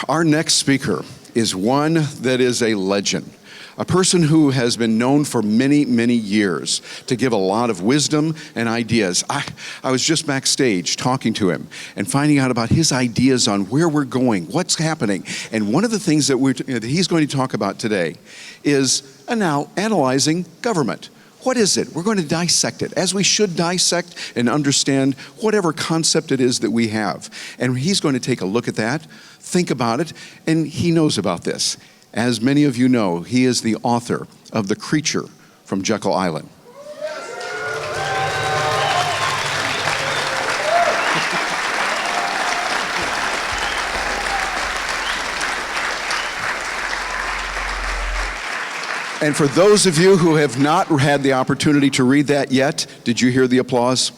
Our next speaker is one that is a legend, a person who has been known for many, many years to give a lot of wisdom and ideas. I was just backstage talking to him and finding out about his ideas on where we're going, what's happening. And one of the things that he's going to talk about today is now analyzing government. What is it? We're going to dissect it, as we should dissect and understand whatever concept it is that we have. And he's going to take a look at that, think about it, and he knows about this. As many of you know, he is the author of The Creature from Jekyll Island. And for those of you who have not had the opportunity to read that yet, did you hear the applause?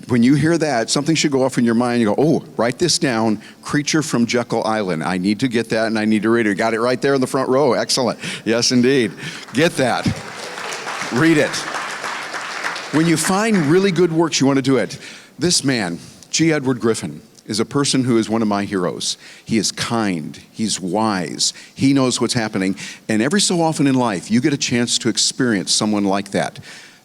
When you hear that, something should go off in your mind. You go, oh, write this down, Creature from Jekyll Island. I need to get that and I need to read it. Got it right there in the front row. Excellent. Yes, indeed. Get that. Read it. When you find really good works, you want to do it. This man, G. Edward Griffin, is a person who is one of my heroes. He is kind, he's wise, he knows what's happening, and every so often in life, you get a chance to experience someone like that.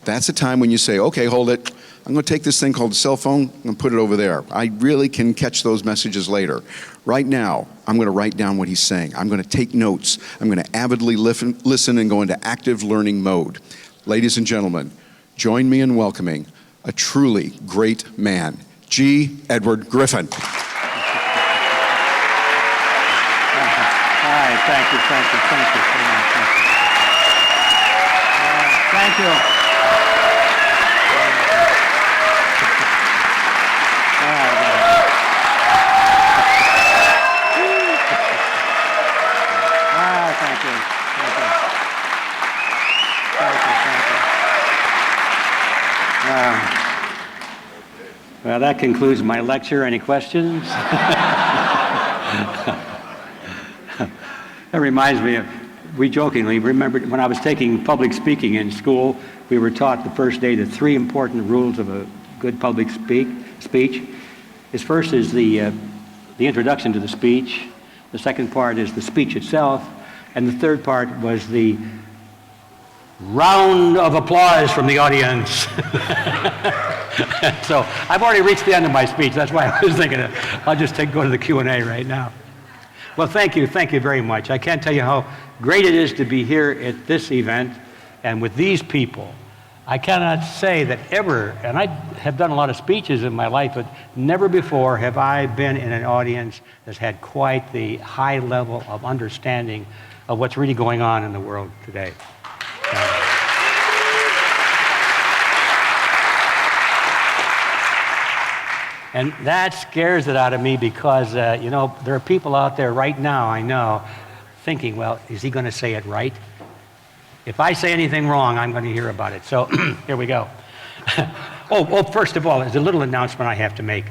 That's a time when you say, okay, hold it, I'm gonna take this thing called a cell phone and put it over there. I really can catch those messages later. Right now, I'm gonna write down what he's saying. I'm gonna take notes. I'm gonna avidly listen and go into active learning mode. Ladies and gentlemen, join me in welcoming a truly great man, G. Edward Griffin. Hi, thank you. Thank you. Well, that concludes my lecture. Any questions? That reminds me of, we jokingly remembered when I was taking public speaking in school, we were taught the first day the 3 important rules of a good public speech. First is the introduction to the speech. The second part is the speech itself. And the third part was the round of applause from the audience. So I've already reached the end of my speech. That's why I was thinking I'll just go to the Q&A right now. Well, thank you very much. I can't tell you how great it is to be here at this event and with these people. I cannot say that ever, and I have done a lot of speeches in my life, but never before have I been in an audience that's had quite the high level of understanding of what's really going on in the world today. And that scares it out of me because, you know, there are people out there right now, I know, thinking, well, is he going to say it right? If I say anything wrong, I'm going to hear about it. So here we go. First of all, there's a little announcement I have to make.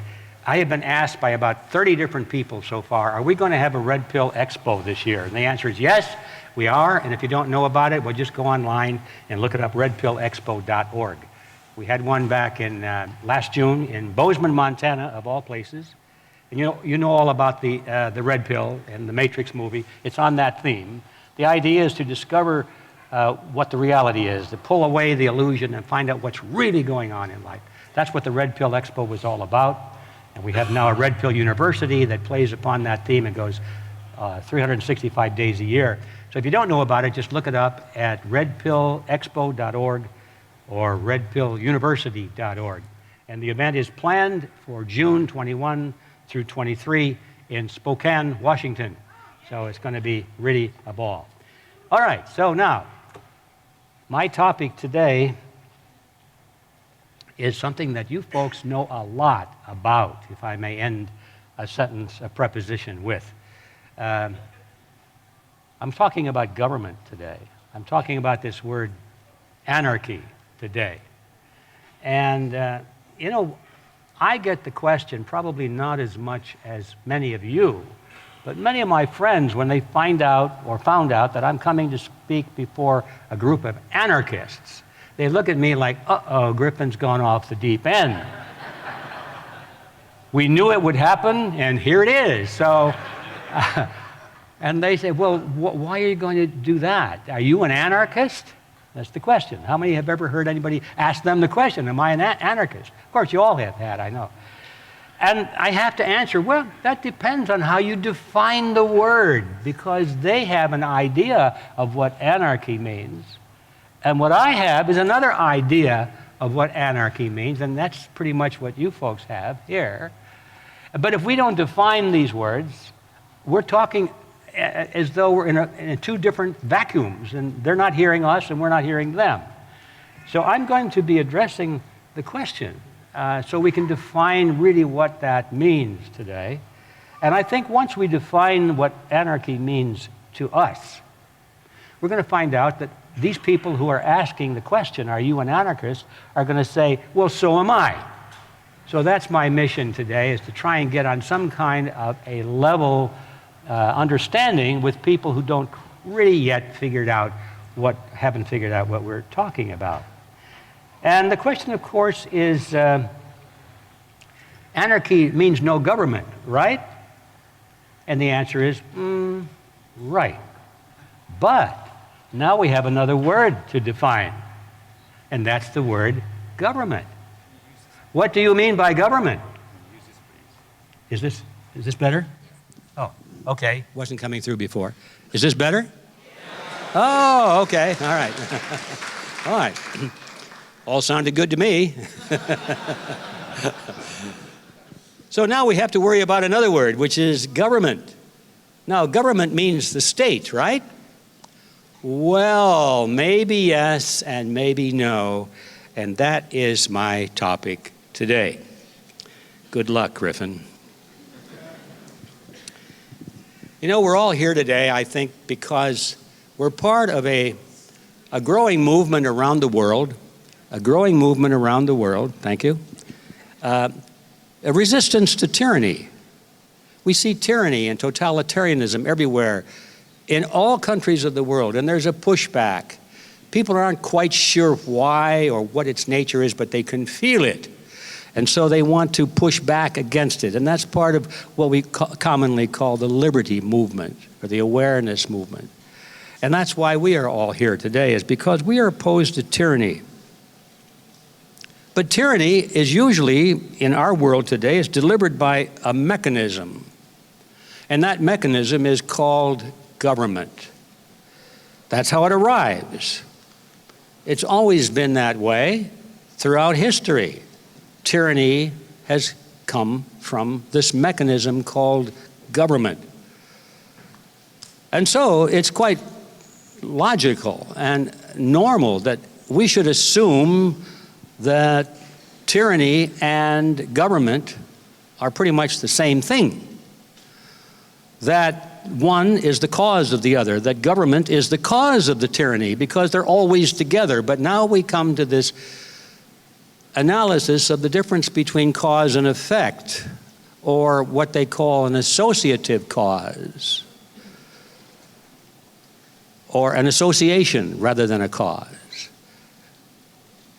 I have been asked by about 30 different people so far, are we going to have a Red Pill Expo this year? And the answer is yes, we are. And if you don't know about it, well, just go online and look it up, redpillexpo.org. We had one back in last June in Bozeman, Montana, of all places. And you know all about the Red Pill and the Matrix movie. It's on that theme. The idea is to discover what the reality is, to pull away the illusion and find out what's really going on in life. That's what the Red Pill Expo was all about. And we have now a Red Pill University that plays upon that theme and goes 365 days a year. So if you don't know about it, just look it up at redpillexpo.org or redpilluniversity.org. And the event is planned for June 21 through 23 in Spokane, Washington. So it's going to be really a ball. All right, so now, my topic today is something that you folks know a lot about, if I may end a sentence, a preposition with. I'm talking about government today. I'm talking about this word anarchy today. And, you know, I get the question, probably not as much as many of you, but many of my friends, when they found out that I'm coming to speak before a group of anarchists, they look at me like, uh-oh, Griffin's gone off the deep end. We knew it would happen, and here it is. So And they say, well, why are you going to do that? Are you an anarchist? That's the question. How many have ever heard anybody ask them the question, am I an anarchist? Of course, you all have had, I know. And I have to answer, well, that depends on how you define the word, because they have an idea of what anarchy means. And what I have is another idea of what anarchy means, and that's pretty much what you folks have here. But if we don't define these words, we're talking as though we're in two different vacuums, and they're not hearing us and we're not hearing them. So I'm going to be addressing the question so we can define really what that means today. And I think once we define what anarchy means to us, we're going to find out that these people who are asking the question, are you an anarchist, are going to say, well, so am I. So that's my mission today, is to try and get on some kind of a level understanding with people who don't really yet haven't figured out what we're talking about. And the question, of course, is anarchy means no government, right? And the answer is, right. But now we have another word to define, and that's the word government. What do you mean by government? Is this better? Oh, okay. Wasn't coming through before. Is this better? Oh, okay. All right. All right. All sounded good to me. So now we have to worry about another word, which is government. Now, government means the state, right? Well, maybe yes and maybe no, and that is my topic today. Good luck, Griffin. You know, we're all here today, I think, because we're part of a growing movement around the world, thank you, a resistance to tyranny. We see tyranny and totalitarianism everywhere in all countries of the world, and there's a pushback. People aren't quite sure why or what its nature is, but they can feel it. And so they want to push back against it. And that's part of what we commonly call the liberty movement or the awareness movement. And that's why we are all here today, is because we are opposed to tyranny. But tyranny is usually, in our world today, is delivered by a mechanism. And that mechanism is called government. That's how it arrives. It's always been that way throughout history. Tyranny has come from this mechanism called government. And so it's quite logical and normal that we should assume that tyranny and government are pretty much the same thing. That one is the cause of the other, that government is the cause of the tyranny, because they're always together. But now we come to this analysis of the difference between cause and effect, or what they call an associative cause, or an association rather than a cause.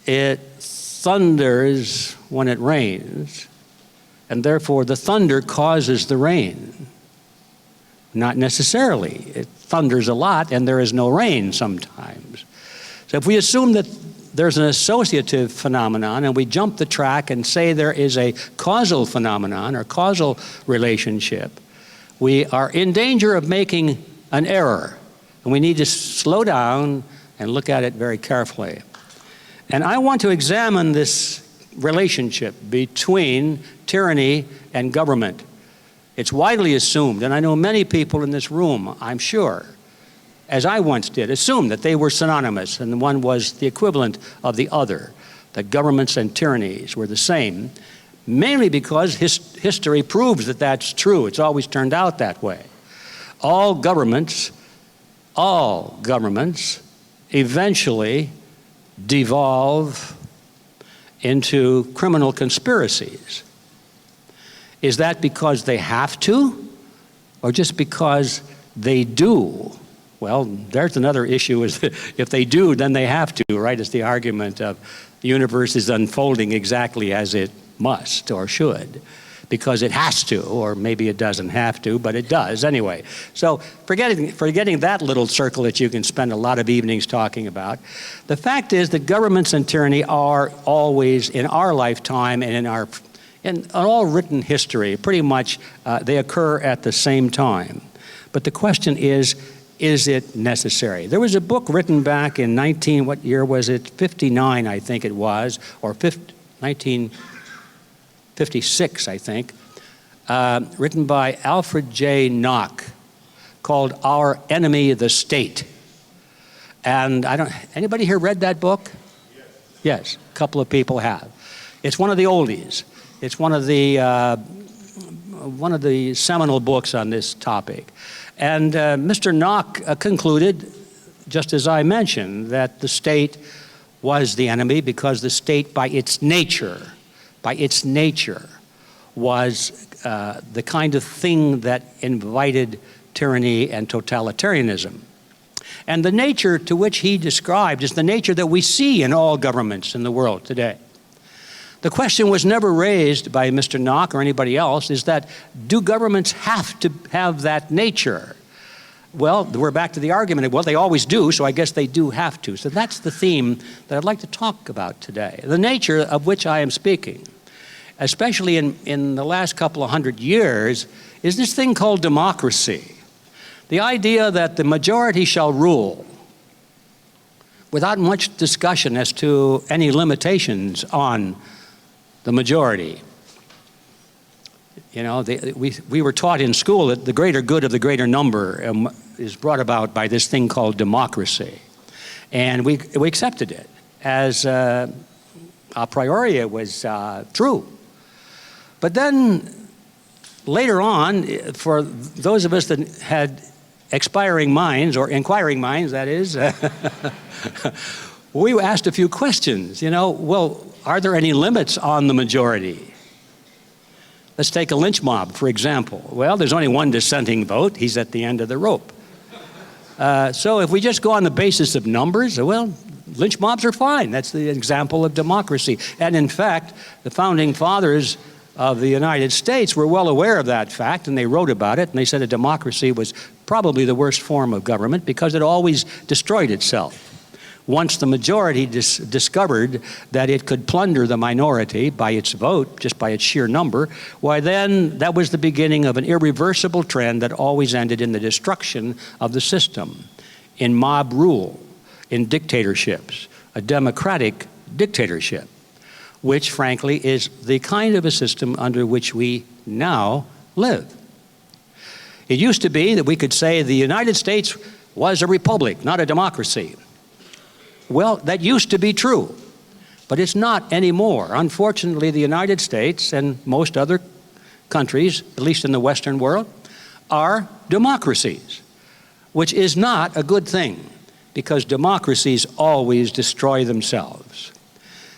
It thunders when it rains, and therefore the thunder causes the rain. Not necessarily. It thunders a lot and there is no rain sometimes. So if we assume that there's an associative phenomenon and we jump the track and say there is a causal phenomenon or causal relationship, we are in danger of making an error. And we need to slow down and look at it very carefully. And I want to examine this relationship between tyranny and government. It's widely assumed, and I know many people in this room, I'm sure, as I once did, assumed that they were synonymous and one was the equivalent of the other, that governments and tyrannies were the same, mainly because history proves that that's true. It's always turned out that way. All governments eventually devolve into criminal conspiracies. Is that because they have to, or just because they do? Well, there's another issue, is that if they do, then they have to, right? It's the argument of the universe is unfolding exactly as it must or should. because it has to, or maybe it doesn't have to, but it does anyway. So forgetting that little circle that you can spend a lot of evenings talking about, the fact is that governments and tyranny are always, in our lifetime and in all written history, pretty much they occur at the same time. But the question is it necessary? There was a book written back in what year was it? 59, I think it was, or 1956, I think, written by Alfred J. Nock, called Our Enemy, the State. And anybody here read that book? Yes, a couple of people have. It's one of the oldies. It's one of the seminal books on this topic. And Mr. Nock concluded, just as I mentioned, that the state was the enemy because the state by its nature, was the kind of thing that invited tyranny and totalitarianism. And the nature to which he described is the nature that we see in all governments in the world today. The question was never raised by Mr. Nock or anybody else, is that, do governments have to have that nature? Well, we're back to the argument, well, they always do, so I guess they do have to. So that's the theme that I'd like to talk about today, the nature of which I am speaking, especially in the last couple of hundred years, is this thing called democracy. The idea that the majority shall rule without much discussion as to any limitations on the majority. You know, we were taught in school that the greater good of the greater number is brought about by this thing called democracy. And we accepted it as a priori. It was true. But then later on, for those of us that had expiring minds, or inquiring minds, that is, we asked a few questions. You know, well, are there any limits on the majority? Let's take a lynch mob, for example. Well, there's only one dissenting vote. He's at the end of the rope. So if we just go on the basis of numbers, well, lynch mobs are fine. That's the example of democracy. And in fact, the founding fathers of the United States were well aware of that fact, and they wrote about it, and they said a democracy was probably the worst form of government because it always destroyed itself. Once the majority discovered that it could plunder the minority by its vote, just by its sheer number, why then that was the beginning of an irreversible trend that always ended in the destruction of the system, in mob rule, in dictatorships, a democratic dictatorship, which frankly is the kind of a system under which we now live. It used to be that we could say the United States was a republic, not a democracy. Well, that used to be true, but it's not anymore. Unfortunately, the United States and most other countries, at least in the Western world, are democracies, which is not a good thing because democracies always destroy themselves.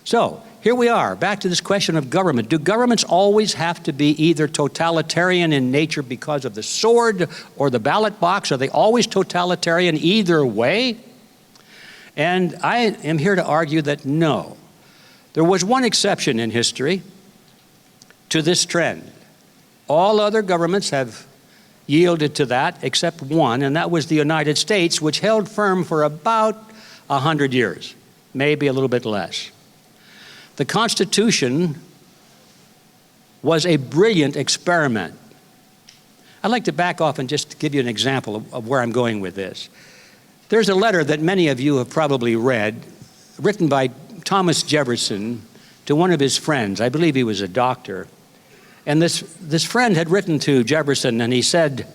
So here we are, back to this question of government. Do governments always have to be either totalitarian in nature because of the sword or the ballot box? Are they always totalitarian either way? And I am here to argue that no. There was one exception in history to this trend. All other governments have yielded to that except one, and that was the United States, which held firm for about 100 years, maybe a little bit less. The Constitution was a brilliant experiment. I'd like to back off and just give you an example of where I'm going with this. There's a letter that many of you have probably read, written by Thomas Jefferson to one of his friends. I believe he was a doctor. And this friend had written to Jefferson, and he said,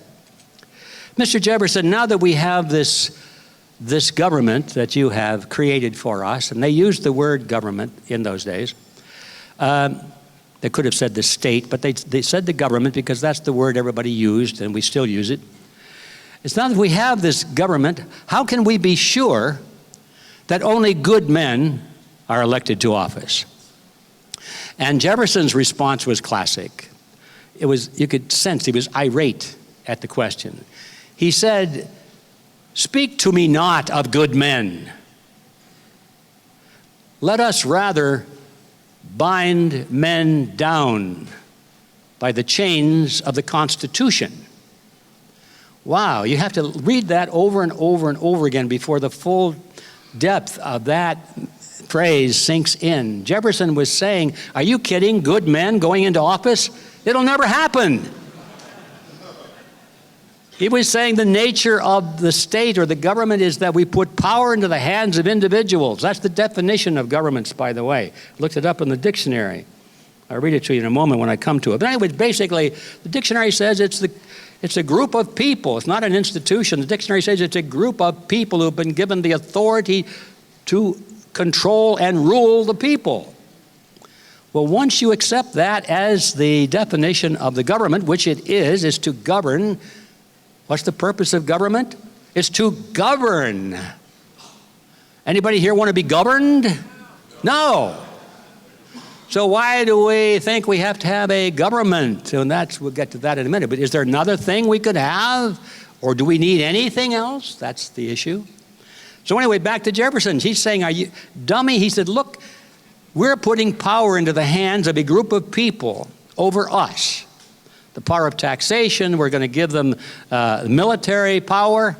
Mr. Jefferson, now that we have this government that you have created for us, and they used the word government in those days. They could have said the state, but they said the government because that's the word everybody used, and we still use it. It's now that we have this government, how can we be sure that only good men are elected to office? And Jefferson's response was classic. You could sense he was irate at the question. He said, "Speak to me not of good men. Let us rather bind men down by the chains of the Constitution. Wow, you have to read that over and over and over again before the full depth of that phrase sinks in. Jefferson was saying, are you kidding? Good men going into office? It'll never happen. He was saying the nature of the state or the government is that we put power into the hands of individuals. That's the definition of governments, by the way. Looked it up in the dictionary. I'll read it to you in a moment when I come to it. But anyway, basically, the dictionary says it's a group of people. It's not an institution. The dictionary says it's a group of people who have been given the authority to control and rule the people. Well, once you accept that as the definition of the government, which it is to govern. What's the purpose of government? It's to govern. Anybody here want to be governed? No. So why do we think we have to have a government? And we'll get to that in a minute. But is there another thing we could have? Or do we need anything else? That's the issue. So anyway, back to Jefferson. He's saying, are you dummy? He said, look, we're putting power into the hands of a group of people over us. The power of taxation, we're going to give them military power.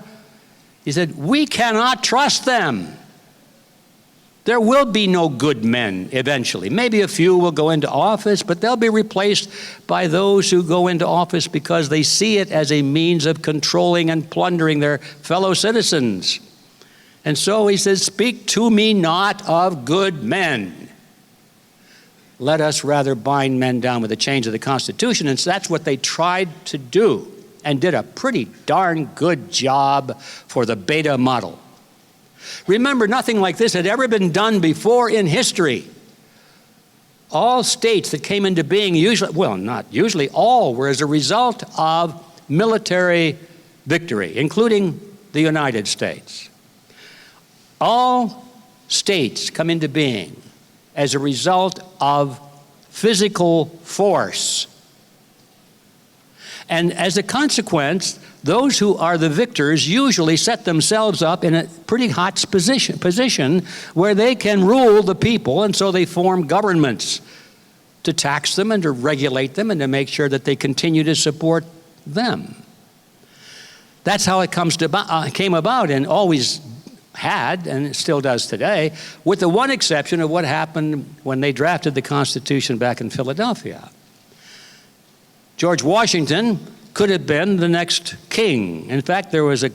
He said, we cannot trust them. There will be no good men eventually. Maybe a few will go into office, but they'll be replaced by those who go into office because they see it as a means of controlling and plundering their fellow citizens. And so he says, speak to me not of good men. Let us rather bind men down with the chains of the Constitution. And so that's what they tried to do and did a pretty darn good job for the beta model. Remember, nothing like this had ever been done before in history. All states that came into being all were as a result of military victory, including the United States. All states come into being as a result of physical force. And as a consequence, those who are the victors usually set themselves up in a pretty hot position where they can rule the people, and so they form governments to tax them and to regulate them and to make sure that they continue to support them. That's how it came about and always had, and it still does today, with the one exception of what happened when they drafted the Constitution back in Philadelphia. George Washington could have been the next king. In fact, there was a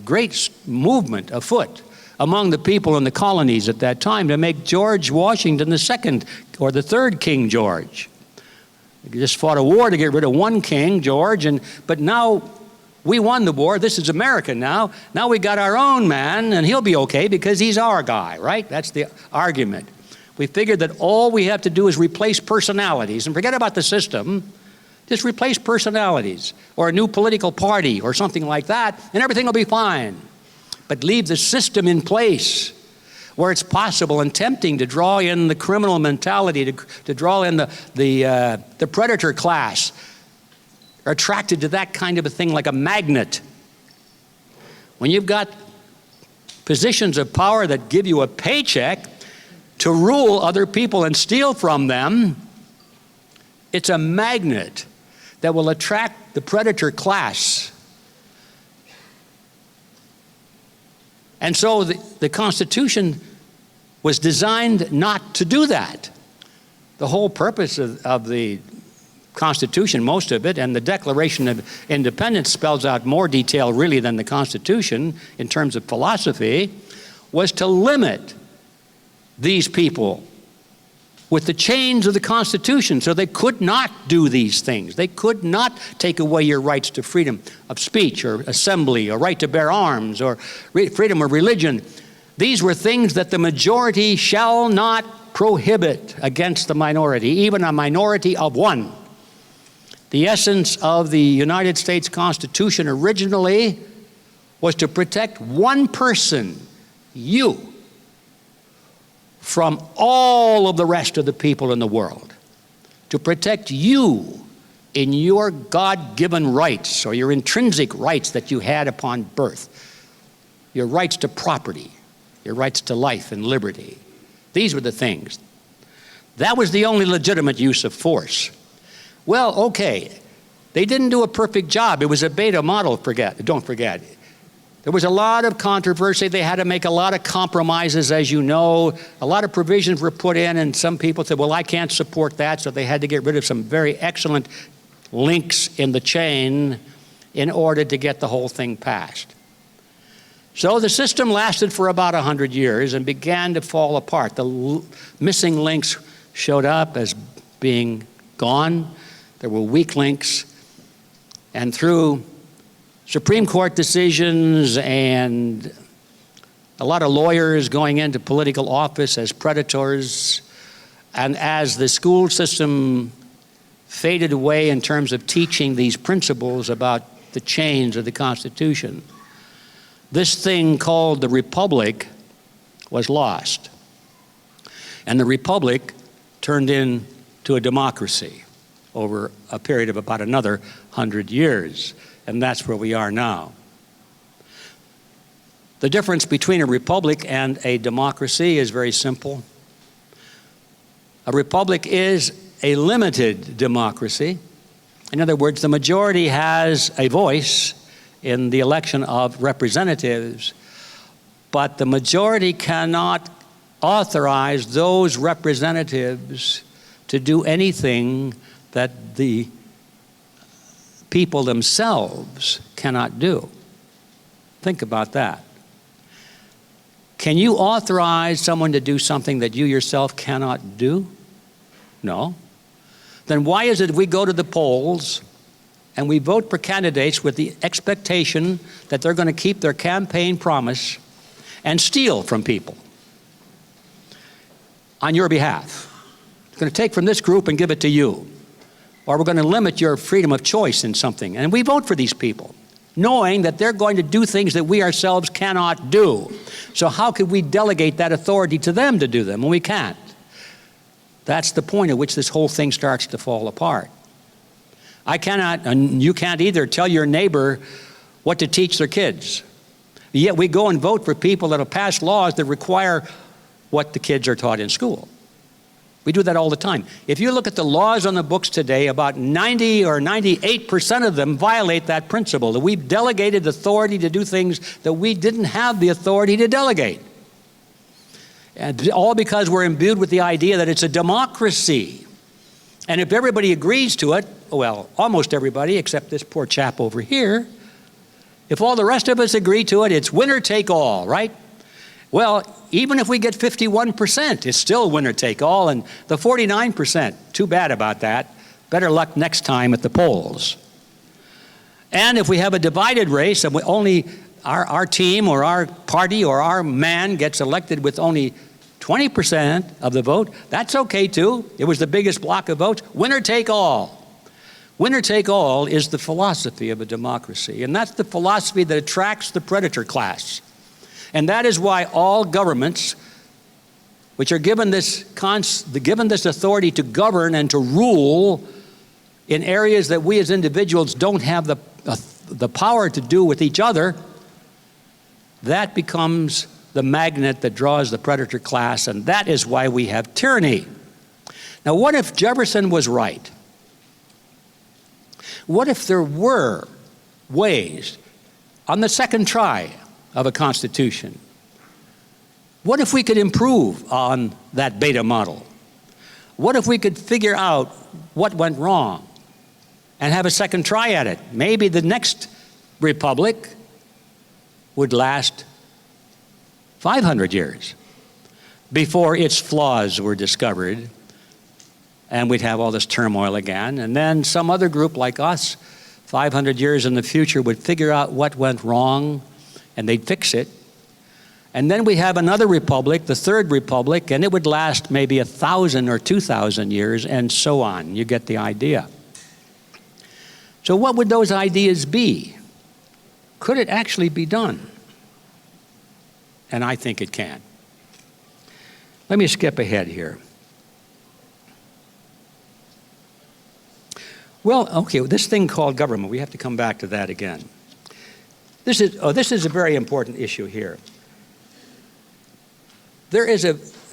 great movement afoot among the people in the colonies at that time to make George Washington the second or the third King George. They just fought a war to get rid of one king, George, but now we won the war. This is America now. Now we got our own man, and he'll be okay because he's our guy, right? That's the argument. We figured that all we have to do is replace personalities and forget about the system. Just replace personalities or a new political party or something like that, and everything will be fine. But leave the system in place where it's possible and tempting to draw in the criminal mentality, to draw in the predator class. Are attracted to that kind of a thing like a magnet. When you've got positions of power that give you a paycheck to rule other people and steal from them, it's a magnet that will attract the predator class. And so the Constitution was designed not to do that. The whole purpose of the Constitution, most of it, and the Declaration of Independence spells out more detail really than the Constitution in terms of philosophy, was to limit these people with the chains of the Constitution so they could not do these things. They could not take away your rights to freedom of speech or assembly or right to bear arms or freedom of religion. These were things that the majority shall not prohibit against the minority, even a minority of one. The essence of the United States Constitution originally was to protect one person, you, from all of the rest of the people in the world. To protect you in your God-given rights or your intrinsic rights that you had upon birth. Your rights to property, your rights to life and liberty. These were the things. That was the only legitimate use of force. Well, okay, they didn't do a perfect job. It was a beta model, don't forget. There was a lot of controversy. They had to make a lot of compromises, as you know. A lot of provisions were put in, and some people said, well, I can't support that, so they had to get rid of some very excellent links in the chain in order to get the whole thing passed. So the system lasted for about 100 years and began to fall apart. The missing links showed up as being gone. There were weak links. And through Supreme Court decisions and a lot of lawyers going into political office as predators, and as the school system faded away in terms of teaching these principles about the chains of the Constitution, this thing called the Republic was lost. And the Republic turned into a democracy over a period of about another 100 years. And that's where we are now. The difference between a republic and a democracy is very simple. A republic is a limited democracy. In other words, the majority has a voice in the election of representatives, but the majority cannot authorize those representatives to do anything that the people themselves cannot do. Think about that. Can you authorize someone to do something that you yourself cannot do? No. Then why is it we go to the polls and we vote for candidates with the expectation that they're going to keep their campaign promise and steal from people on your behalf? We're going to take from this group and give it to you. Or we're going to limit your freedom of choice in something. And we vote for these people, knowing that they're going to do things that we ourselves cannot do. So how could we delegate that authority to them to do them when we can't? That's the point at which this whole thing starts to fall apart. I cannot, and you can't either, tell your neighbor what to teach their kids. Yet we go and vote for people that have passed laws that require what the kids are taught in school. We do that all the time. If you look at the laws on the books today, about 90 or 98% of them violate that principle, that we've delegated authority to do things that we didn't have the authority to delegate. And all because we're imbued with the idea that it's a democracy. And if everybody agrees to it, well, almost everybody except this poor chap over here, if all the rest of us agree to it, it's winner take all, right? Well, even if we get 51%, it's still winner take all, and the 49%, too bad about that. Better luck next time at the polls. And if we have a divided race and we only our team or our party or our man gets elected with only 20% of the vote, that's okay too. It was the biggest block of votes. Winner take all. Winner take all is the philosophy of a democracy, and that's the philosophy that attracts the predator class. And that is why all governments, which are given this authority to govern and to rule in areas that we as individuals don't have the power to do with each other, that becomes the magnet that draws the predator class, and that is why we have tyranny. Now, what if Jefferson was right? What if there were ways on the second try of a constitution? What if we could improve on that beta model? What if we could figure out what went wrong and have a second try at it? Maybe the next republic would last 500 years before its flaws were discovered, and we'd have all this turmoil again. And then some other group like us, 500 years in the future, would figure out what went wrong, and they'd fix it. And then we have another republic, the third republic, and it would last maybe 1,000 or 2,000 years, and so on. You get the idea. So what would those ideas be? Could it actually be done? And I think it can. Let me skip ahead here. Well, okay, this thing called government, we have to come back to that again. This is a very important issue here. There is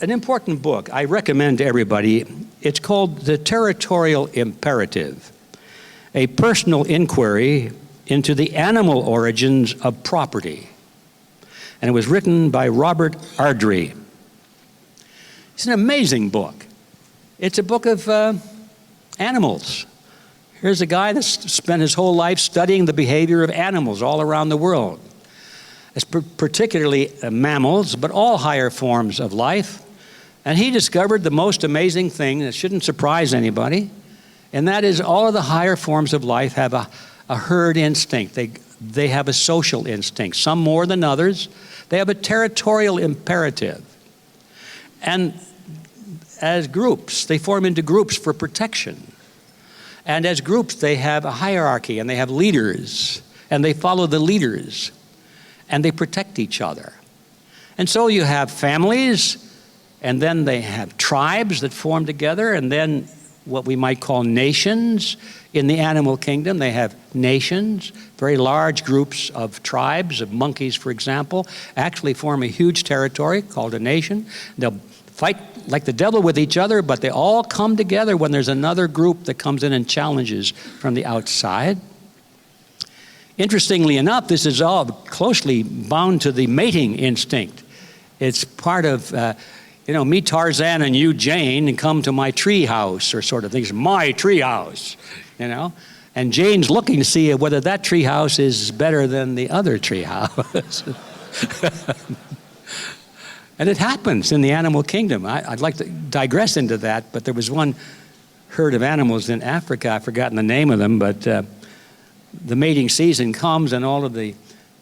an important book I recommend to everybody. It's called The Territorial Imperative, a personal inquiry into the animal origins of property. And it was written by Robert Ardrey. It's an amazing book. It's a book of animals. Here's a guy that's spent his whole life studying the behavior of animals all around the world. It's particularly mammals, but all higher forms of life. And he discovered the most amazing thing that shouldn't surprise anybody, and that is all of the higher forms of life have a herd instinct. They have a social instinct, some more than others. They have a territorial imperative. And as groups, they form into groups for protection. And as groups, they have a hierarchy, and they have leaders, and they follow the leaders, and they protect each other. And so you have families, and then they have tribes that form together, and then what we might call nations. In the animal kingdom, they have nations, very large groups of tribes, of monkeys, for example, actually form a huge territory called a nation. They'll fight like the devil with each other, but they all come together when there's another group that comes in and challenges from the outside. Interestingly enough, this is all closely bound to the mating instinct. It's part of, me Tarzan and you Jane, and come to my tree house, or sort of things, my tree house, And Jane's looking to see whether that tree house is better than the other tree house. And it happens in the animal kingdom. I'd like to digress into that, but there was one herd of animals in Africa, I've forgotten the name of them, but the mating season comes and all of the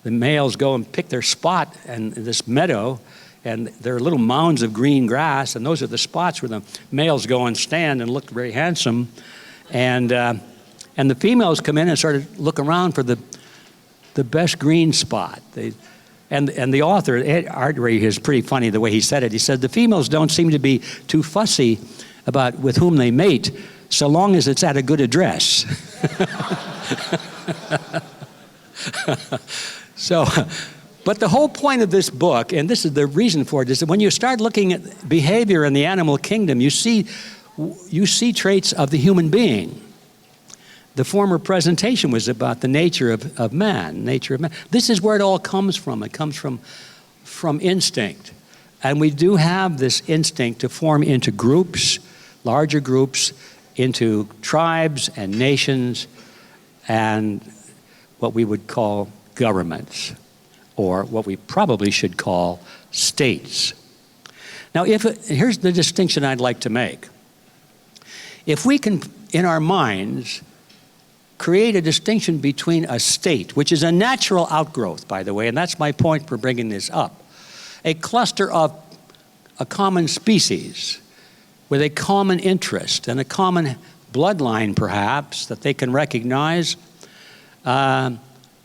males go and pick their spot in this meadow, and there are little mounds of green grass, and those are the spots where the males go and stand and look very handsome. And the females come in and sort of look around for the best green spot. And the author, Ed Ardrey, is pretty funny the way he said it. He said, the females don't seem to be too fussy about with whom they mate, so long as it's at a good address. But the whole point of this book, and this is the reason for it, is that when you start looking at behavior in the animal kingdom, you see traits of the human being. The former presentation was about the nature of man, This is where it all comes from. It comes from instinct. And we do have this instinct to form into groups, larger groups, into tribes and nations, and what we would call governments, or what we probably should call states. Now, here's the distinction I'd like to make. If we can, in our minds, create a distinction between a state, which is a natural outgrowth, by the way, and that's my point for bringing this up, a cluster of a common species with a common interest and a common bloodline, perhaps, that they can recognize.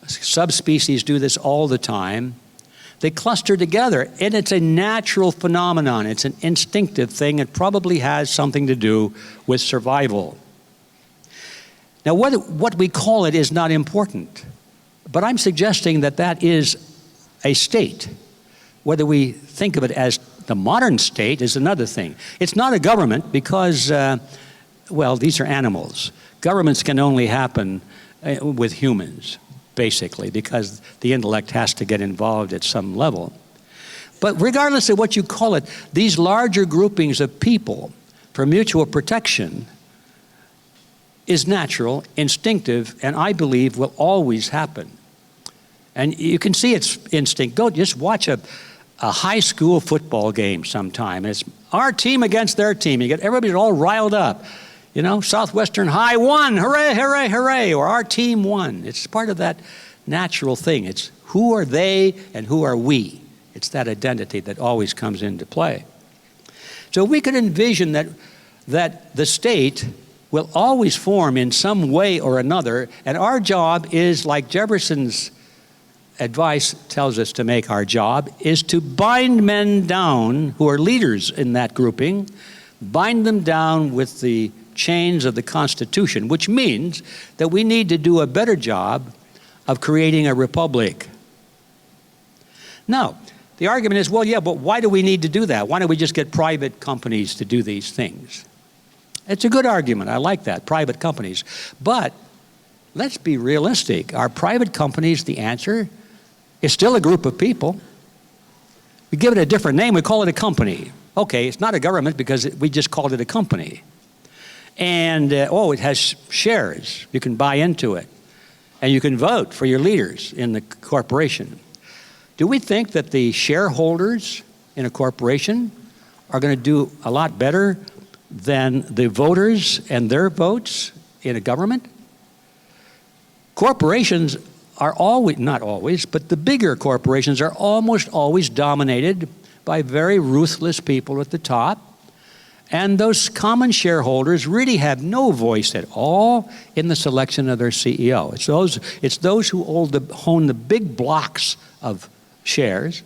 Subspecies do this all the time. They cluster together, and it's a natural phenomenon. It's an instinctive thing. It probably has something to do with survival. Now, what we call it is not important, but I'm suggesting that is a state. Whether we think of it as the modern state is another thing. It's not a government because, these are animals. Governments can only happen with humans, basically, because the intellect has to get involved at some level. But regardless of what you call it, these larger groupings of people for mutual protection is natural, instinctive, and I believe will always happen. And you can see its instinct. Go just watch a high school football game sometime. It's our team against their team. You get everybody all riled up. Southwestern High won, hooray, hooray, hooray, or our team won. It's part of that natural thing. It's who are they and who are we. It's that identity that always comes into play. So we could envision that the state will always form in some way or another, and our job is, like Jefferson's advice tells us to make our job, is to bind men down who are leaders in that grouping, bind them down with the chains of the Constitution, which means that we need to do a better job of creating a republic. Now, The argument is, well, yeah, but why do we need to do that? Why don't we just get private companies to do these things? It's a good argument. I like that, private companies. But let's be realistic. Are private companies the answer? It's still a group of people. We give it a different name. We call it a company. Okay, it's not a government because we just called it a company. And, it has shares. You can buy into it. And you can vote for your leaders in the corporation. Do we think that the shareholders in a corporation are going to do a lot better than the voters and their votes in a government? Corporations are always, not always, but the bigger corporations are almost always dominated by very ruthless people at the top. And those common shareholders really have no voice at all in the selection of their CEO. It's those who own the big blocks of shares.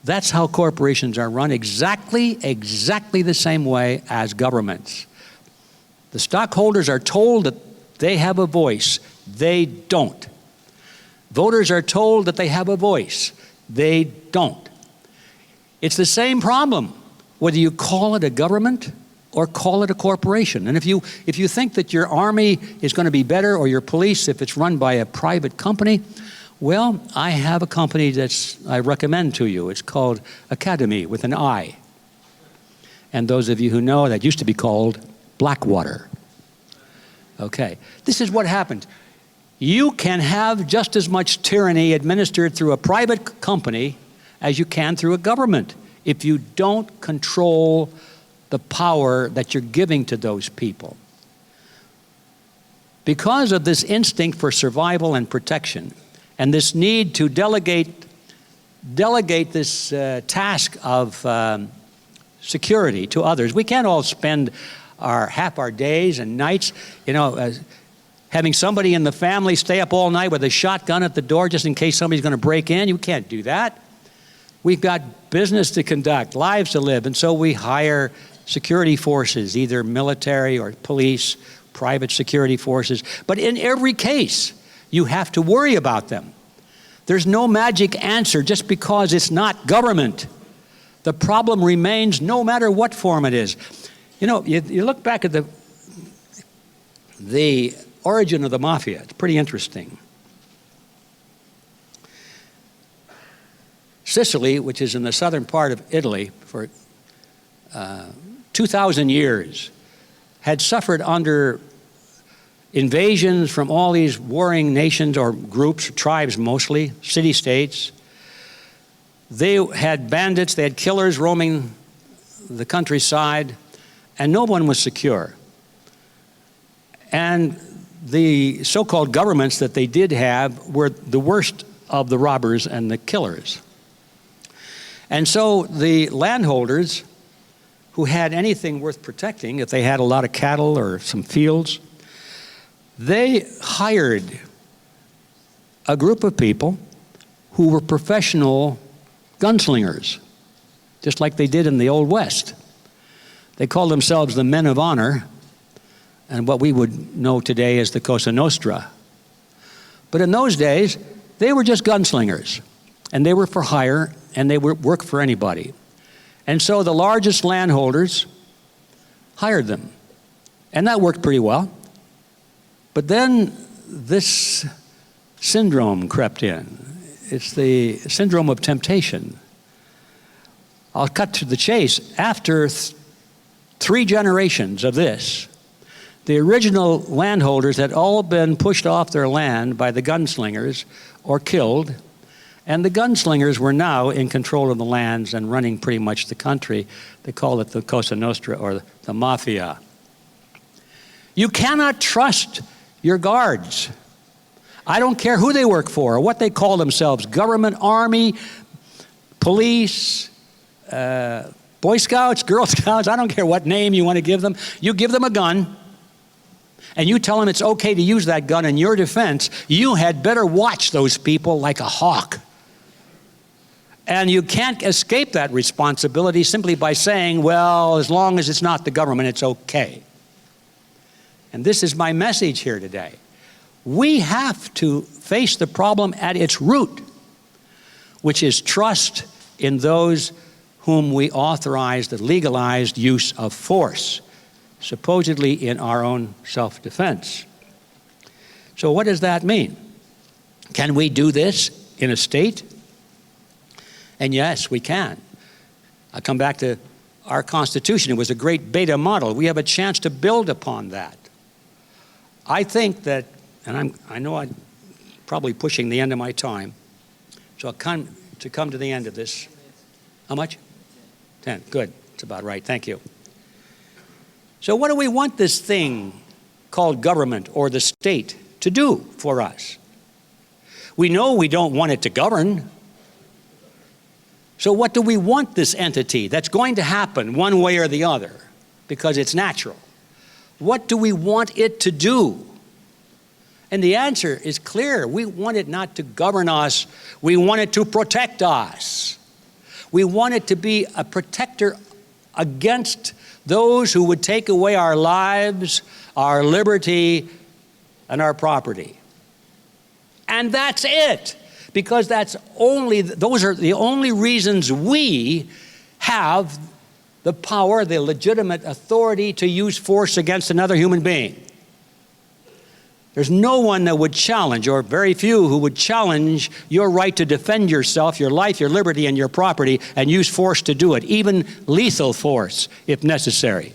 That's how corporations are run, exactly the same way as governments. The stockholders are told that they have a voice. They don't. Voters are told that they have a voice. They don't. It's the same problem, whether you call it a government or call it a corporation. And if you think that your army is going to be better, or your police if it's run by a private company, well, I have a company I recommend to you. It's called Academy with an I. And those of you who know, that used to be called Blackwater. Okay, this is what happens. You can have just as much tyranny administered through a private company as you can through a government if you don't control the power that you're giving to those people. Because of this instinct for survival and protection, and this need to delegate this task of security to others, we can't all spend half our days and nights, having somebody in the family stay up all night with a shotgun at the door just in case somebody's going to break in. You can't do that. We've got business to conduct, lives to live, and so we hire security forces, either military or police, private security forces. But in every case, you have to worry about them. There's no magic answer just because it's not government. The problem remains no matter what form it is. You look back at the origin of the mafia. It's pretty interesting. Sicily, which is in the southern part of Italy for 2,000 years, had suffered under invasions from all these warring nations or groups, tribes mostly, city-states. They had bandits, they had killers roaming the countryside, and no one was secure. And the so-called governments that they did have were the worst of the robbers and the killers. And so the landholders who had anything worth protecting, if they had a lot of cattle or some fields, they hired a group of people who were professional gunslingers, just like they did in the Old West. They called themselves the Men of Honor, and what we would know today as the Cosa Nostra. But in those days, they were just gunslingers, and they were for hire, and they would work for anybody. And so the largest landholders hired them, and that worked pretty well. But then this syndrome crept in. It's the syndrome of temptation. I'll cut to the chase. After 3 generations of this, the original landholders had all been pushed off their land by the gunslingers or killed, and the gunslingers were now in control of the lands and running pretty much the country. They call it the Cosa Nostra, or the mafia. You cannot trust your guards. I don't care who they work for or what they call themselves, government, army, police, Boy Scouts, Girl Scouts, I don't care what name you want to give them. You give them a gun, and you tell them it's okay to use that gun in your defense. You had better watch those people like a hawk. And you can't escape that responsibility simply by saying, well, as long as it's not the government, it's okay. And this is my message here today. We have to face the problem at its root, which is trust in those whom we authorize the legalized use of force, supposedly in our own self-defense. So what does that mean? Can we do this in a state? And yes, we can. I come back to our Constitution. It was a great beta model. We have a chance to build upon that. I think that, and I know I'm probably pushing the end of my time, so I'll come to the end of this. How much? 10. Good. That's about right. Thank you. So what do we want this thing called government or the state to do for us? We know we don't want it to govern. So what do we want this entity that's going to happen one way or the other because it's natural? What do we want it to do? And the answer is clear. We want it not to govern us. We want it to protect us. We want it to be a protector against those who would take away our lives, our liberty, and our property. And that's it. Because those are the only reasons we have the power, the legitimate authority to use force against another human being. There's no one that would challenge, or very few who would challenge your right to defend yourself, your life, your liberty, and your property, and use force to do it, even lethal force if necessary.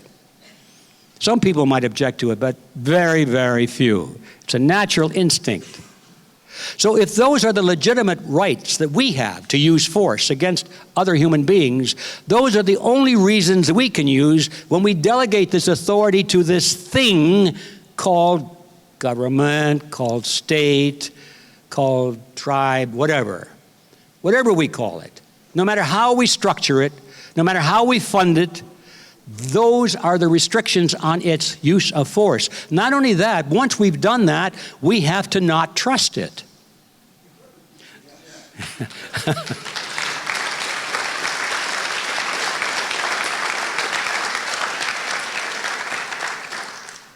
Some people might object to it, but very, very few. It's a natural instinct. So if those are the legitimate rights that we have to use force against other human beings, those are the only reasons that we can use when we delegate this authority to this thing called government, called state, called tribe, whatever. Whatever we call it. No matter how we structure it, no matter how we fund it, those are the restrictions on its use of force. Not only that, once we've done that, we have to not trust it.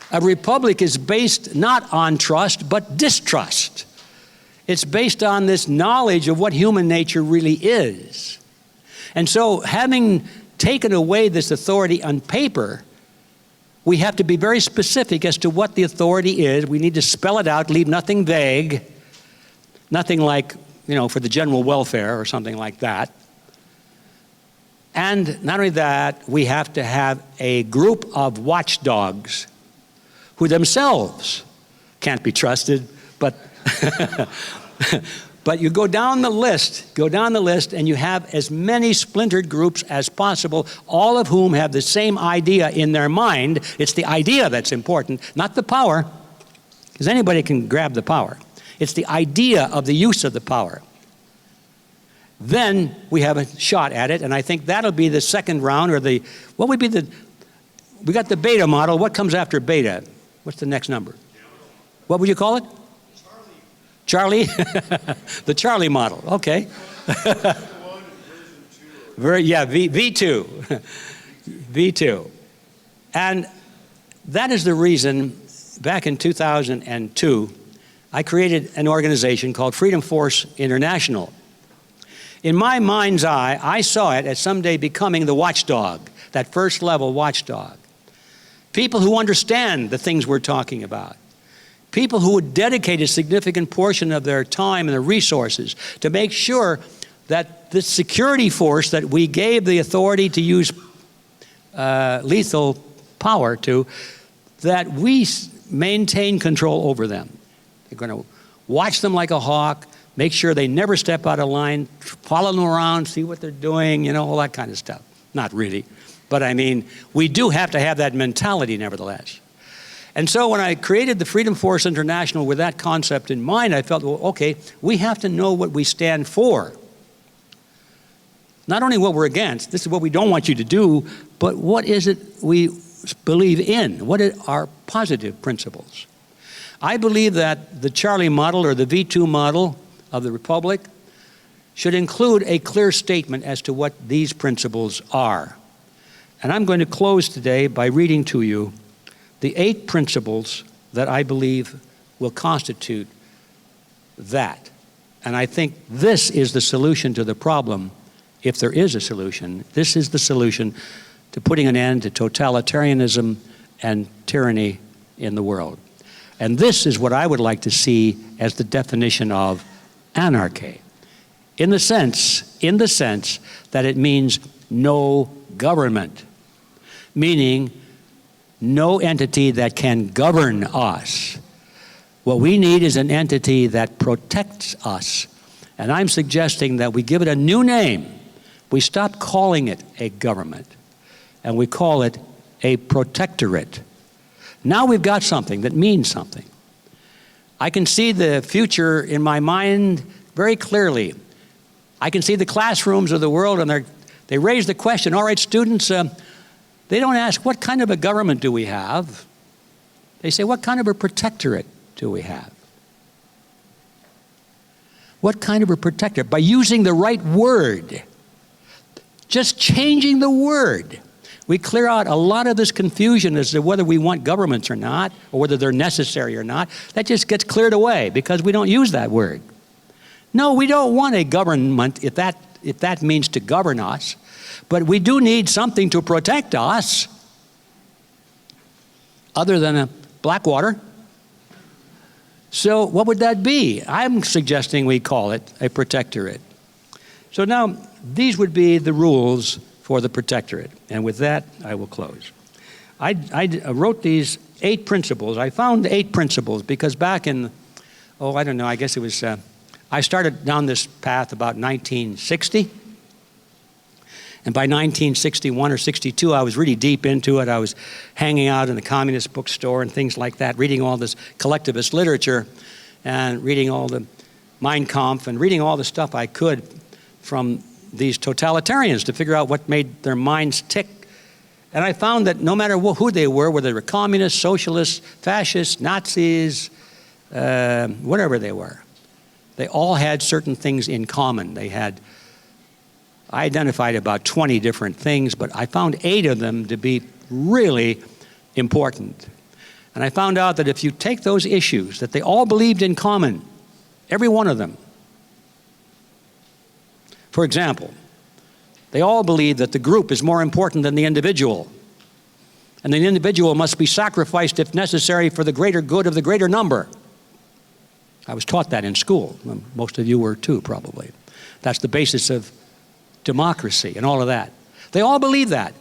A republic is based not on trust, but distrust. It's based on this knowledge of what human nature really is. And so, having taken away this authority on paper, we have to be very specific as to what the authority is. We need to spell it out, leave nothing vague, nothing like, for the general welfare or something like that. And not only that, we have to have a group of watchdogs who themselves can't be trusted, but but you go down the list, and you have as many splintered groups as possible, all of whom have the same idea in their mind. It's the idea that's important, not the power, because anybody can grab the power. It's the idea of the use of the power. Then we have a shot at it, and I think that'll be the second round, or we got the beta model. What comes after beta? What's the next number? What would you call it? Charlie? The Charlie model, okay. V2. V2. And that is the reason, back in 2002, I created an organization called Freedom Force International. In my mind's eye, I saw it as someday becoming the watchdog, that first level watchdog. People who understand the things we're talking about. People who would dedicate a significant portion of their time and their resources to make sure that the security force that we gave the authority to use lethal power to, that we maintain control over them. They're going to watch them like a hawk, make sure they never step out of line, follow them around, see what they're doing, all that kind of stuff. Not really. But I mean, we do have to have that mentality nevertheless. And so when I created the Freedom Force International with that concept in mind, I felt, well, okay, we have to know what we stand for. Not only what we're against, this is what we don't want you to do, but what is it we believe in? What are our positive principles? I believe that the Charlie model, or the V2 model of the Republic, should include a clear statement as to what these principles are. And I'm going to close today by reading to you the 8 principles that I believe will constitute that. And I think this is the solution to the problem if there is a solution, this is the solution to putting an end to totalitarianism and tyranny in the world. And this is what I would like to see as the definition of anarchy, in the sense that it means no government, meaning no entity that can govern us. What we need is an entity that protects us. And I'm suggesting that we give it a new name. We stop calling it a government, and we call it a protectorate. Now we've got something that means something. I can see the future in my mind very clearly. I can see the classrooms of the world, and they raise the question, all right, students, they don't ask, what kind of a government do we have? They say, what kind of a protectorate do we have? What kind of a protectorate? By using the right word, just changing the word, we clear out a lot of this confusion as to whether we want governments or not, or whether they're necessary or not. That just gets cleared away because we don't use that word. No, we don't want a government if that means to govern us, but we do need something to protect us other than a Blackwater. So what would that be? I'm suggesting we call it a protectorate. So now these would be the rules for the protectorate. And with that, I will close. I wrote these 8 principles. I found 8 principles because back in, I don't know, I guess it was, I started down this path about 1960. And by 1961 or 62, I was really deep into it. I was hanging out in the communist bookstore and things like that, reading all this collectivist literature and reading all the Mein Kampf and reading all the stuff I could from these totalitarians to figure out what made their minds tick. And I found that no matter who they were, whether they were communists, socialists, fascists, Nazis, whatever they were, they all had certain things in common. I identified about 20 different things, but I found 8 of them to be really important. And I found out that if you take those issues that they all believed in common, every one of them, for example, they all believe that the group is more important than the individual, and the individual must be sacrificed if necessary for the greater good of the greater number. I was taught that in school. Most of you were too, probably. That's the basis of democracy and all of that. They all believe that.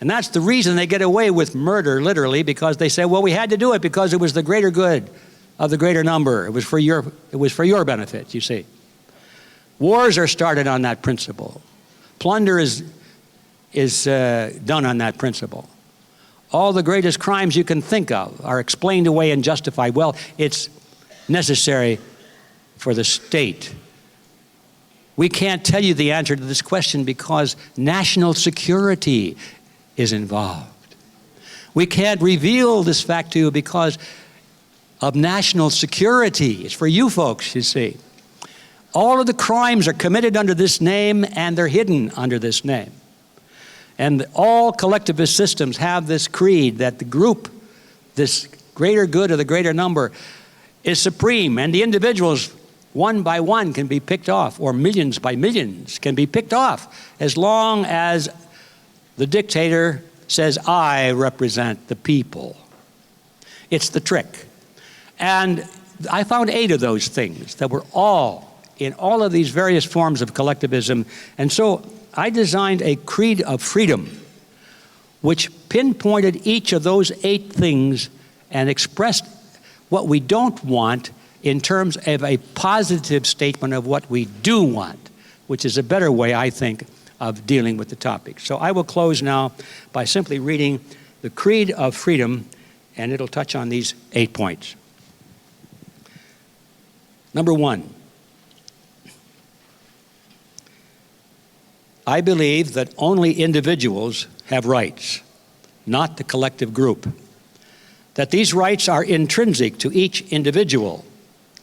And that's the reason they get away with murder, literally, because they say, well, we had to do it because it was the greater good of the greater number. It was for your benefit, you see. Wars are started on that principle. Plunder is done on that principle. All the greatest crimes you can think of are explained away and justified. Well, it's necessary for the state. We can't tell you the answer to this question because national security is involved. We can't reveal this fact to you because of national security. It's for you folks, you see. All of the crimes are committed under this name and they're hidden under this name. And all collectivist systems have this creed that the group, this greater good of the greater number, is supreme, and the individuals one by one can be picked off, or millions by millions can be picked off, as long as the dictator says, I represent the people. It's the trick. And I found 8 of those things that were all in all of these various forms of collectivism. And so I designed a creed of freedom, which pinpointed each of those 8 things and expressed what we don't want in terms of a positive statement of what we do want, which is a better way, I think, of dealing with the topic. So I will close now by simply reading the Creed of Freedom, and it'll touch on these 8 points. Number 1, I believe that only individuals have rights, not the collective group. That these rights are intrinsic to each individual,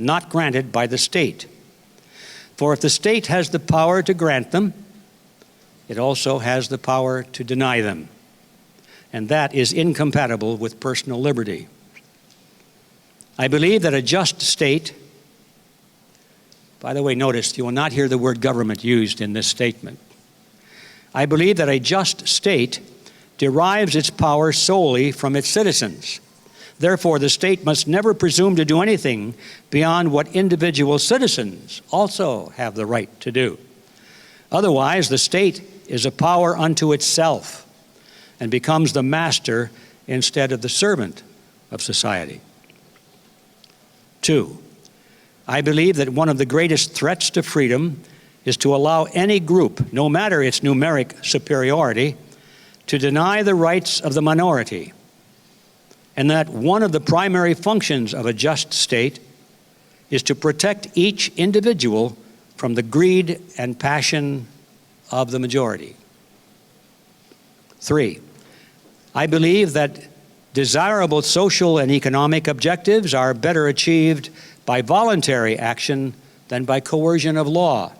not granted by the state. For if the state has the power to grant them, it also has the power to deny them. And that is incompatible with personal liberty. I believe that a just state, by the way, notice you will not hear the word government used in this statement. I believe that a just state derives its power solely from its citizens. Therefore, the state must never presume to do anything beyond what individual citizens also have the right to do. Otherwise, the state is a power unto itself and becomes the master instead of the servant of society. 2, I believe that one of the greatest threats to freedom is to allow any group, no matter its numeric superiority, to deny the rights of the minority, and that one of the primary functions of a just state is to protect each individual from the greed and passion of the majority. 3, I believe that desirable social and economic objectives are better achieved by voluntary action than by coercion of law.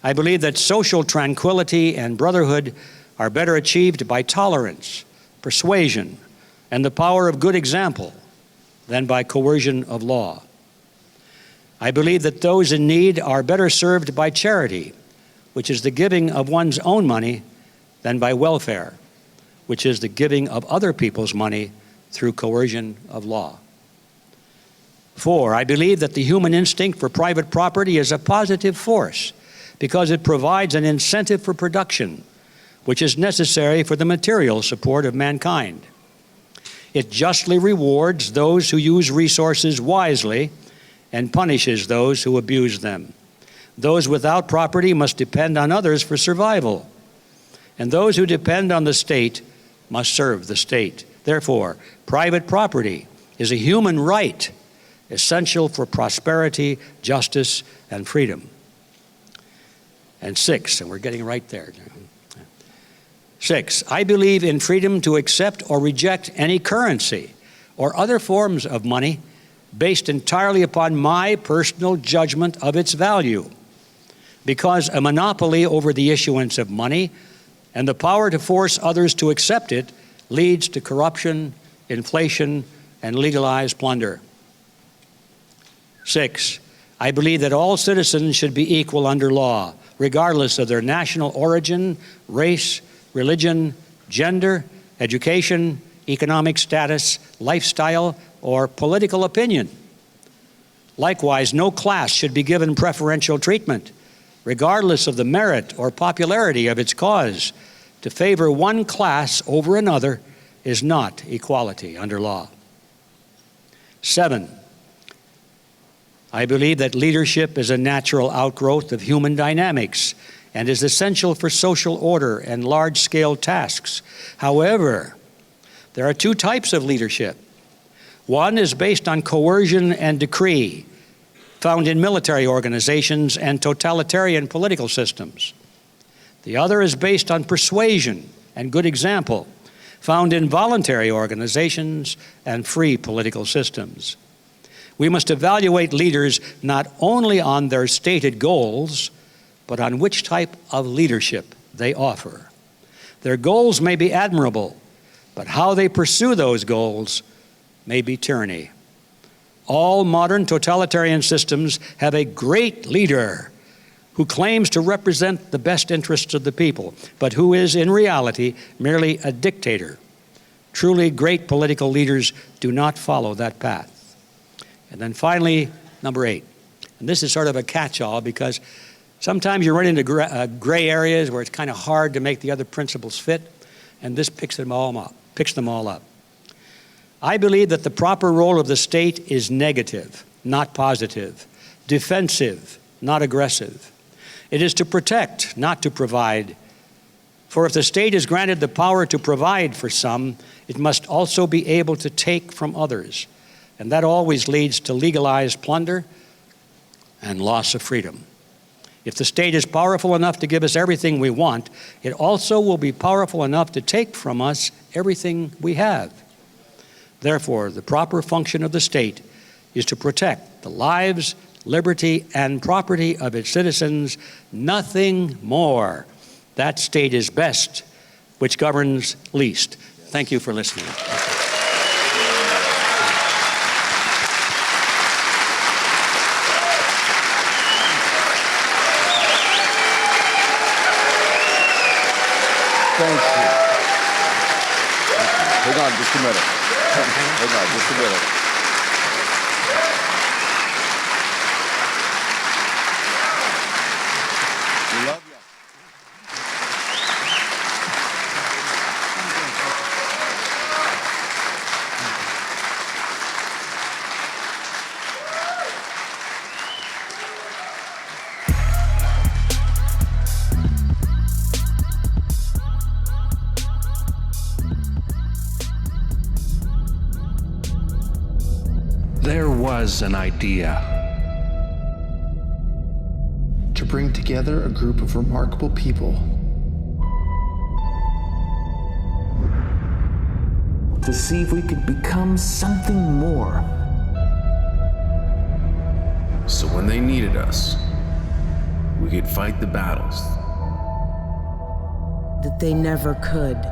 I believe that social tranquility and brotherhood are better achieved by tolerance, persuasion, and the power of good example than by coercion of law. I believe that those in need are better served by charity, which is the giving of one's own money, than by welfare, which is the giving of other people's money through coercion of law. 4, I believe that the human instinct for private property is a positive force because it provides an incentive for production, which is necessary for the material support of mankind. It justly rewards those who use resources wisely and punishes those who abuse them. Those without property must depend on others for survival, and those who depend on the state must serve the state. Therefore, private property is a human right essential for prosperity, justice, and freedom. And 6, and we're getting right there. 6, I believe in freedom to accept or reject any currency or other forms of money based entirely upon my personal judgment of its value, because a monopoly over the issuance of money and the power to force others to accept it leads to corruption, inflation, and legalized plunder. 6, I believe that all citizens should be equal under law, regardless of their national origin, race, religion, gender, education, economic status, lifestyle, or political opinion. Likewise, no class should be given preferential treatment, regardless of the merit or popularity of its cause. To favor one class over another is not equality under law. 7, I believe that leadership is a natural outgrowth of human dynamics and is essential for social order and large-scale tasks. However, there are 2 types of leadership. One is based on coercion and decree, found in military organizations and totalitarian political systems. The other is based on persuasion and good example, found in voluntary organizations and free political systems. We must evaluate leaders not only on their stated goals, but on which type of leadership they offer. Their goals may be admirable, but how they pursue those goals may be tyranny. All modern totalitarian systems have a great leader who claims to represent the best interests of the people, but who is in reality merely a dictator. Truly great political leaders do not follow that path. And then finally, number 8. And this is sort of a catch-all because sometimes you run into gray areas where it's kind of hard to make the other principles fit, and this picks them all up. I believe that the proper role of the state is negative, not positive, defensive, not aggressive. It is to protect, not to provide. For if the state is granted the power to provide for some, it must also be able to take from others. And that always leads to legalized plunder and loss of freedom. If the state is powerful enough to give us everything we want, it also will be powerful enough to take from us everything we have. Therefore, the proper function of the state is to protect the lives, liberty, and property of its citizens, nothing more. That state is best, which governs least. Thank you for listening. on just a minute. Hang on just a minute. We love you. There was an idea. To bring together a group of remarkable people. To see if we could become something more. So when they needed us, we could fight the battles that they never could.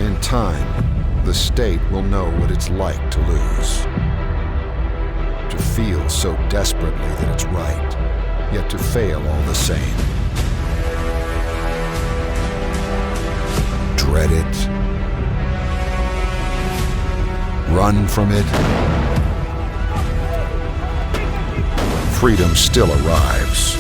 In time, the state will know what it's like to lose. To feel so desperately that it's right, yet to fail all the same. Dread it. Run from it. Freedom still arrives.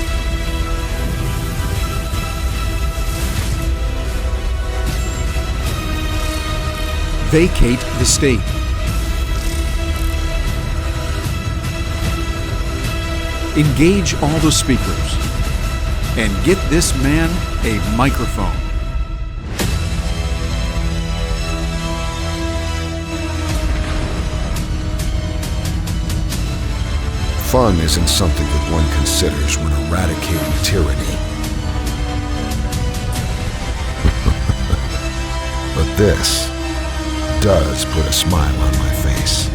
Vacate the state. Engage all the speakers and get this man a microphone. Fun isn't something that one considers when eradicating tyranny. But this does put a smile on my face.